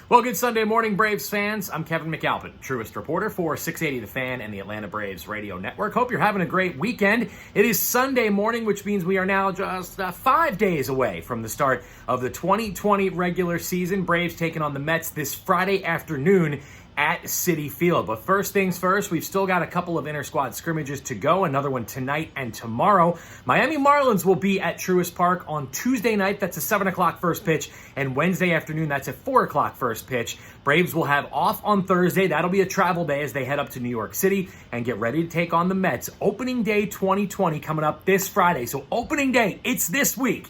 Well, good Sunday morning, Braves fans. I'm Kevin McAlpin, Truist reporter for 680 The Fan and the Atlanta Braves Radio Network. Hope you're having a great weekend. It is Sunday morning, which means we are now just 5 days away from the start of the 2020 regular season. Braves taking on the Mets this Friday afternoon at Citi Field. But first things first, we've still got a couple of inter-squad scrimmages to go, another one tonight and tomorrow. Miami Marlins will be at Truist Park on Tuesday night. That's a 7 o'clock first pitch. And Wednesday afternoon, that's a 4 o'clock first pitch. Braves will have off on Thursday. That'll be a travel day as they head up to New York City and get ready to take on the Mets. Opening day 2020 coming up this Friday. So opening day, it's this week.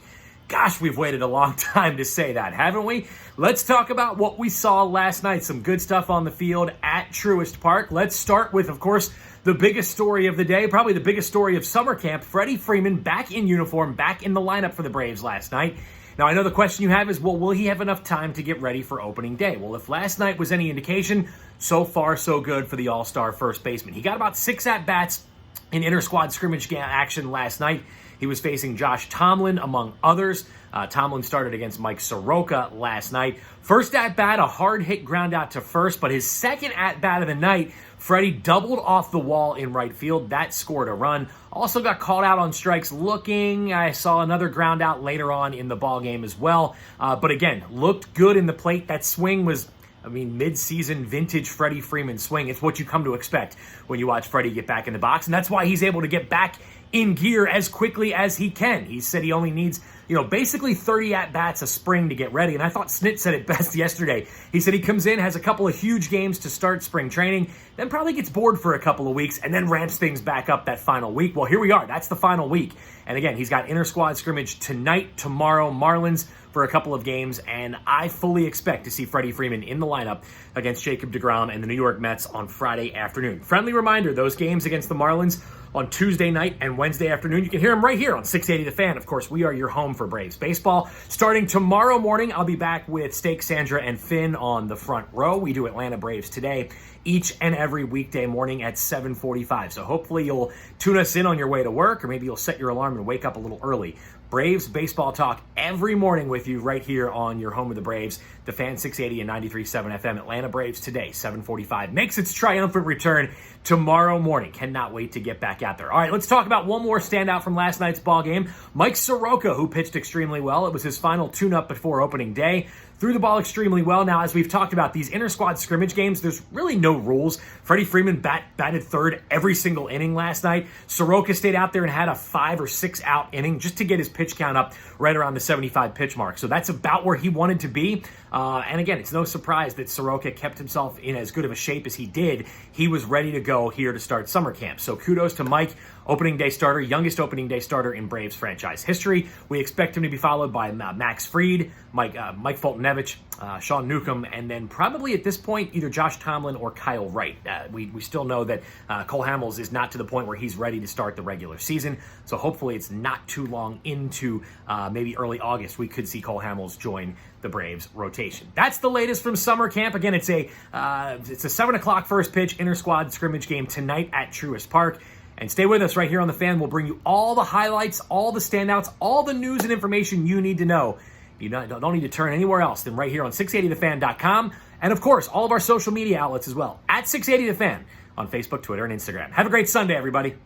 Gosh, we've waited a long time to say that, haven't we? Let's talk about what we saw last night. Some good stuff on the field at Truist Park. Let's start with, of course, the biggest story of the day, probably the biggest story of summer camp. Freddie Freeman back in uniform, back in the lineup for the Braves last night. Now, I know the question you have is, well, will he have enough time to get ready for opening day? Well, if last night was any indication, so far so good for the all-star first baseman. He got about 6 at-bats in inter-squad scrimmage action last night. He was facing Josh Tomlin, among others. Tomlin started against Mike Soroka last night. First at-bat, a hard hit ground out to first, but his second at-bat of the night, Freddie doubled off the wall in right field. That scored a run. Also got called out on strikes looking. I saw another ground out later on in the ball game as well. But again, looked good in the plate. That swing was, mid-season vintage Freddie Freeman swing. It's what you come to expect when you watch Freddie get back in the box, and that's why he's able to get back in gear as quickly as he can. He said he only needs, basically 30 at-bats a spring to get ready, and I thought Snit said it best yesterday. He said he comes in, has a couple of huge games to start spring training, then probably gets bored for a couple of weeks, and then ramps things back up that final week. Well, here we are. That's the final week. And again, he's got inter-squad scrimmage tonight, tomorrow, Marlins for a couple of games, and I fully expect to see Freddie Freeman in the lineup against Jacob deGrom and the New York Mets on Friday afternoon. Friendly reminder, those games against the Marlins on Tuesday night and Wednesday afternoon, you can hear them right here on 680 The Fan. Of course, we are your home for Braves baseball. Starting tomorrow morning, I'll be back with Steak, Sandra, and Finn on the front row. We do Atlanta Braves Today each and every weekday morning at 7:45. So hopefully you'll tune us in on your way to work, or maybe you'll set your alarm and wake up a little early. Braves baseball talk every morning with you right here on your home of the Braves, the Fan 680 and 93.7 FM. Atlanta Braves Today, 7:45, makes its triumphant return tomorrow morning. Cannot wait to get back out there. All right, let's talk about one more standout from last night's ball game. Mike Soroka, who pitched extremely well. It was his final tune-up before opening day. Threw the ball extremely well. Now, as we've talked about, these inter-squad scrimmage games, there's really no rules. Freddie Freeman batted third every single inning last night. Soroka stayed out there and had a 5 or 6 out inning just to get his pitch count up right around the 75 pitch mark. So that's about where he wanted to be. And again, it's no surprise that Soroka kept himself in as good of a shape as he did. He was ready to go here to start summer camp. So kudos to Mike, opening day starter, youngest opening day starter in Braves franchise history. We expect him to be followed by Max Fried, Mike Fultonevich, Sean Newcomb, and then probably at this point either Josh Tomlin or Kyle Wright. We still know that Cole Hamels is not to the point where he's ready to start the regular season, so hopefully it's not too long into maybe early August we could see Cole Hamels join the Braves rotation. That's the latest from summer camp. Again, it's a 7 o'clock first pitch inter-squad scrimmage game tonight at Truist Park. And stay with us right here on The Fan. We'll bring you all the highlights, all the standouts, all the news and information you need to know. You don't need to turn anywhere else than right here on 680thefan.com. And, of course, all of our social media outlets as well, at 680 The Fan on Facebook, Twitter, and Instagram. Have a great Sunday, everybody.